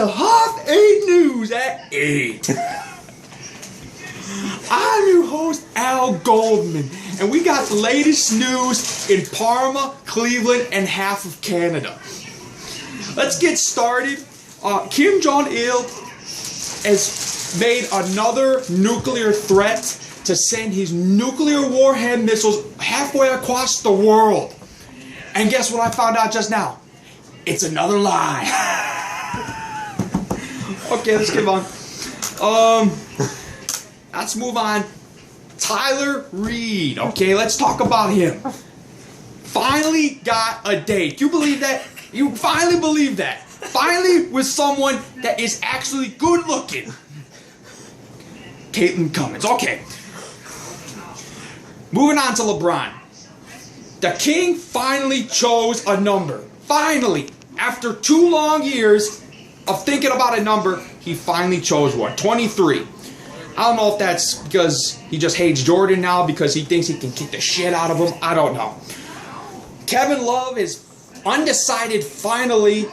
to Half 8 News at 8. I'm your host, Al Goldman, and we got the latest news in Parma, Cleveland, and half of Canada. Let's get started. Kim Jong-il has made another nuclear threat to send his nuclear warhead missiles halfway across the world. And guess what I found out just now? It's another lie. Okay, let's get on. Let's move on. Tyler Reed. Okay, let's talk about him. Finally got a date. You believe that? You finally believe that? Finally with someone that is actually good looking. Caitlin Cummins. Okay. Moving on to LeBron. The King finally chose a number. Finally. After 2 long years of thinking about a number, he finally chose one. 23. I don't know if that's because he just hates Jordan now because he thinks he can kick the shit out of him. I don't know. Kevin Love is undecided finally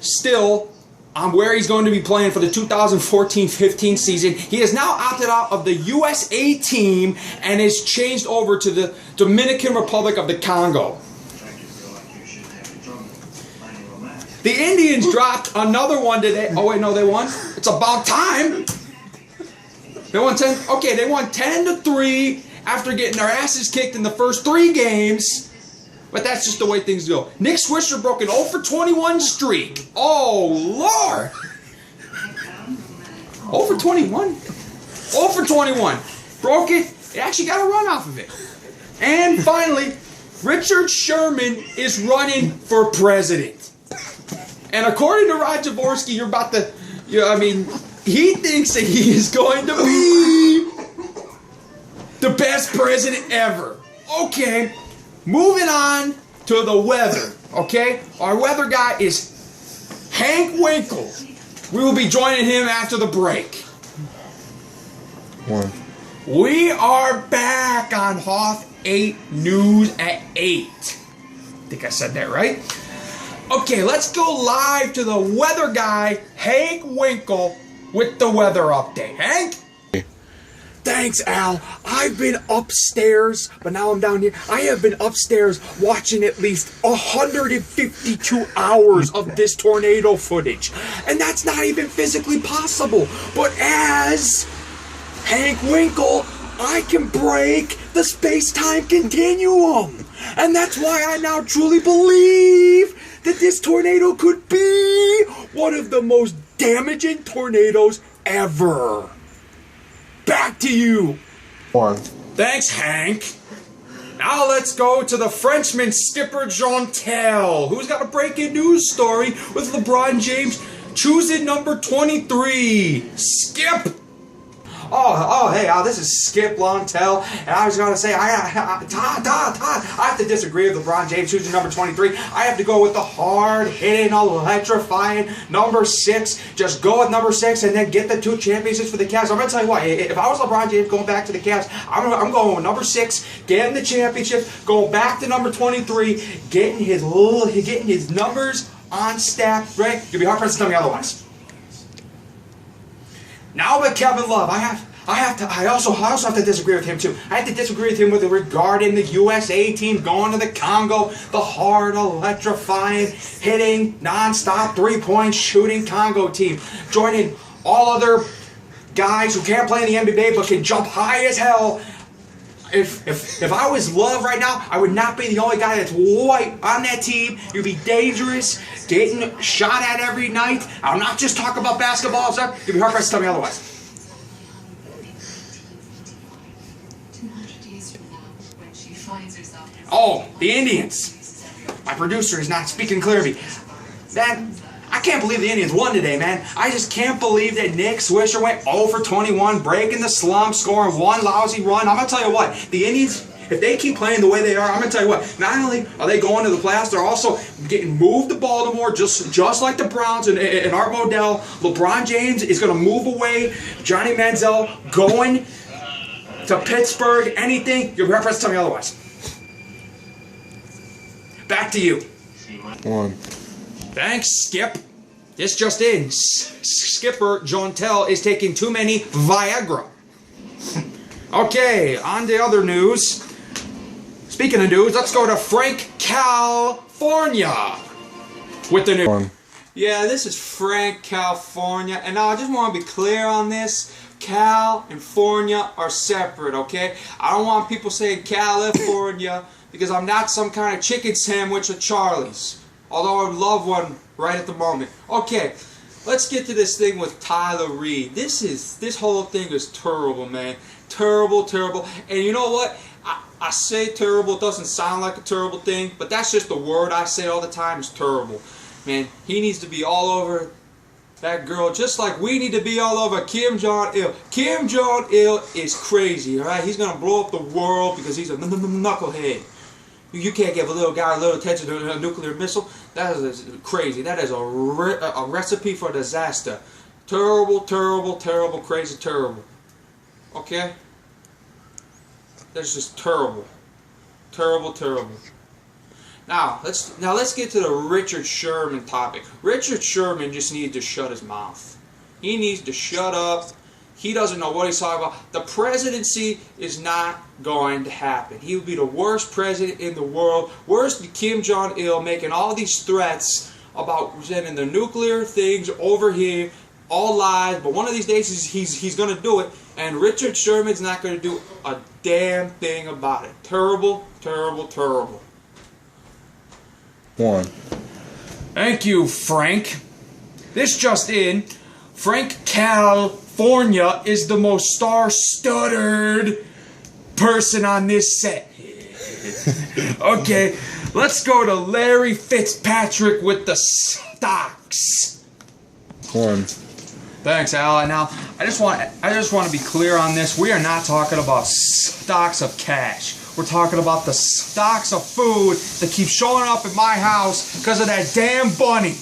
still on where he's going to be playing for the 2014-15 season. He has now opted out of the USA team and has changed over to the Dominican Republic of the Congo. The Indians dropped another one today. Oh wait, no, they won. It's about time. They won 10. Okay, they won 10-3 after getting their asses kicked in the first 3 games. But that's just the way things go. Nick Swisher broke an 0-for-21 streak. Oh Lord. 0-for-21. 0-for-21. Broke it. It actually got a run off of it. And finally, Richard Sherman is running for president. And according to Rod Jaworski, he thinks that he is going to be the best president ever. Okay, moving on to the weather. Okay, our weather guy is Hank Winkle. We will be joining him after the break. 1. We are back on Half 8 News at 8. I think I said that right. Okay, let's go live to the weather guy, Hank Winkle, with the weather update. Hank? Thanks, Al. I've been upstairs, but now I'm down here. I have been upstairs watching at least 152 hours of this tornado footage. And that's not even physically possible. But as Hank Winkle, I can break the space-time continuum. And that's why I now truly believe that this tornado could be one of the most damaging tornadoes ever. Back to you. 1. Thanks, Hank. Now let's go to the Frenchman Skipper Jontel, who's got a breaking news story with LeBron James choosing number 23. Skip! Oh, hey, this is Skip Lontel, and I was going to say, Todd, I have to disagree with LeBron James choosing number 23. I have to go with the hard-hitting, electrifying number 6. Just go with number 6 and then get the 2 championships for the Cavs. I'm going to tell you what, if I was LeBron James going back to the Cavs, I'm going with number 6, getting the championship, going back to number 23, getting his numbers on stack. Right? You'll be hard-pressed to tell me otherwise. Now with Kevin Love, I also have to disagree with him too. I have to disagree with him regarding the USA team going to the Congo, the hard, electrifying, hitting, non-stop 3-point shooting Congo team, joining all other guys who can't play in the NBA but can jump high as hell. If I was Love right now, I would not be the only guy that's white on that team. You'd be dangerous, getting shot at every night. I'm not just talking about basketball and stuff. You'd be hard-pressed to tell me otherwise. 200 years from now, when she finds herself... Oh, the Indians. My producer is not speaking clearly. I can't believe the Indians won today, man. I just can't believe that Nick Swisher went 0-for-21, breaking the slump, scoring 1 lousy run. I'm going to tell you what, the Indians, if they keep playing the way they are, I'm going to tell you what, not only are they going to the playoffs, they're also getting moved to Baltimore, just like the Browns and Art Modell. LeBron James is going to move away. Johnny Manziel going to Pittsburgh. Anything, you're pressed to tell me otherwise. Back to you. 1. Thanks, Skip. This just in. Skipper Jontel is taking too many Viagra. Okay, on to other news. Speaking of news, let's go to Frank, California with the news. Yeah, this is Frank, California, and now I just want to be clear on this. Cal and Fornia are separate, okay? I don't want people saying California because I'm not some kind of chicken sandwich at Charlie's. Although I would love one right at the moment. Okay, let's get to this thing with Tyler Reed. This whole thing is terrible, man. Terrible. And you know what? I say terrible. It doesn't sound like a terrible thing, but that's just the word I say all the time is terrible. Man, he needs to be all over that girl just like we need to be all over Kim Jong-il. Kim Jong-il is crazy, alright? He's going to blow up the world because he's a knucklehead. You can't give a little guy a little attention to a nuclear missile. That is crazy. That is a recipe for disaster. Terrible, crazy, terrible. Okay? That's just terrible. Terrible. Now let's get to the Richard Sherman topic. Richard Sherman just needs to shut his mouth. He needs to shut up. He doesn't know what he's talking about. The presidency is not going to happen. He would be the worst president in the world. Worse than Kim Jong-il making all these threats about sending the nuclear things over here. All lies, but one of these days he's going to do it, and Richard Sherman's not going to do a damn thing about it. Terrible. One. Thank you, Frank. This just in. Frank, California is the most star-studded person on this set. Okay, let's go to Larry Fitzpatrick with the stocks. One. Thanks, Al. Now, I just want to be clear on this. We are not talking about stocks of cash. We're talking about the stocks of food that keep showing up at my house because of that damn bunny.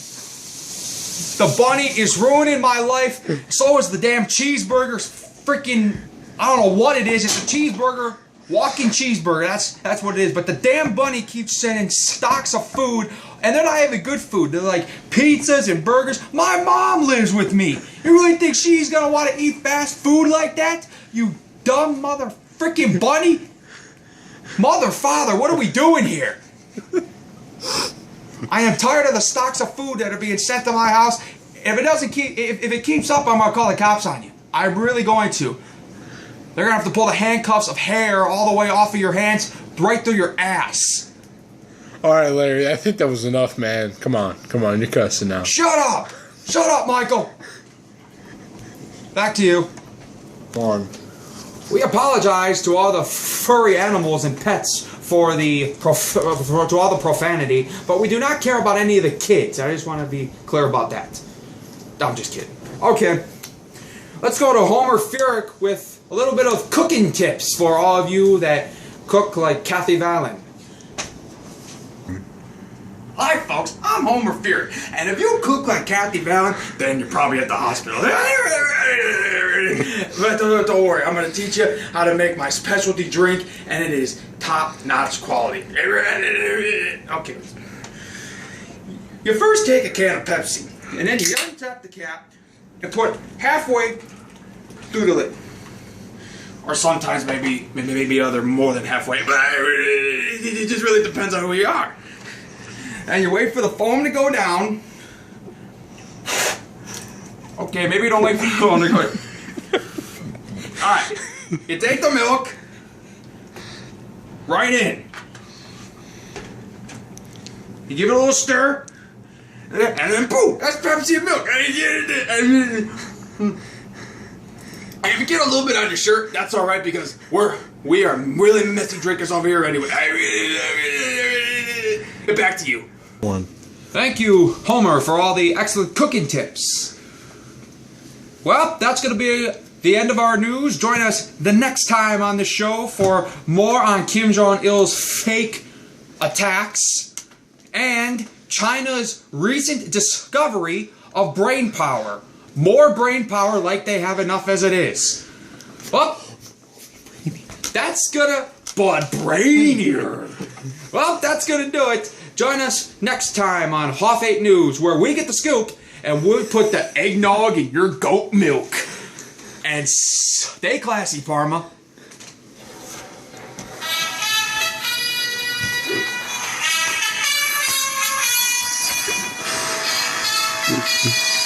The bunny is ruining my life. So is the damn cheeseburger. Freaking, I don't know what it is. It's a cheeseburger, walking cheeseburger. That's what it is. But the damn bunny keeps sending stocks of food, and they're not having good food. They're like pizzas and burgers. My mom lives with me. You really think she's gonna want to eat fast food like that? You dumb mother freaking bunny. Mother, father, what are we doing here? I am tired of the stocks of food that are being sent to my house. If it keeps up, I'm gonna call the cops on you. I'm really going to. They're gonna have to pull the handcuffs of hair all the way off of your hands, right through your ass. All right, Larry. I think that was enough, man. Come on. You're cussing now. Shut up, Michael. Back to you. One. We apologize to all the furry animals and pets for all the profanity, but we do not care about any of the kids. I just want to be clear about that. I'm just kidding. Okay, let's go to Homer Furyk with a little bit of cooking tips for all of you that cook like Kathy Valen. Hi folks, I'm Homer Furyk, and if you cook like Kathy Valen, then you're probably at the hospital. But don't worry, I'm going to teach you how to make my specialty drink, and it is top-notch quality. Okay. You first take a can of Pepsi, and then you untap the cap and put halfway through the lid. Or sometimes maybe more than halfway, but it just really depends on who you are. And you wait for the foam to go down. Okay, maybe you don't wait for the foam to go. Alright, you take the milk right in. You give it a little stir, and then boom, that's Pepsi and milk. And if you get a little bit on your shirt, that's alright because we are really messy drinkers over here anyway. Back to you. One. Thank you, Homer, for all the excellent cooking tips. Well, that's going to be the end of our news. Join us the next time on the show for more on Kim Jong-il's fake attacks and China's recent discovery of brain power. More brain power like they have enough as it is. Well, that's gonna... but brainier. Well, that's gonna do it. Join us next time on Hoff 8 News, where we get the scoop and we'll put the eggnog in your goat milk. And stay classy, Parma. Mm-hmm.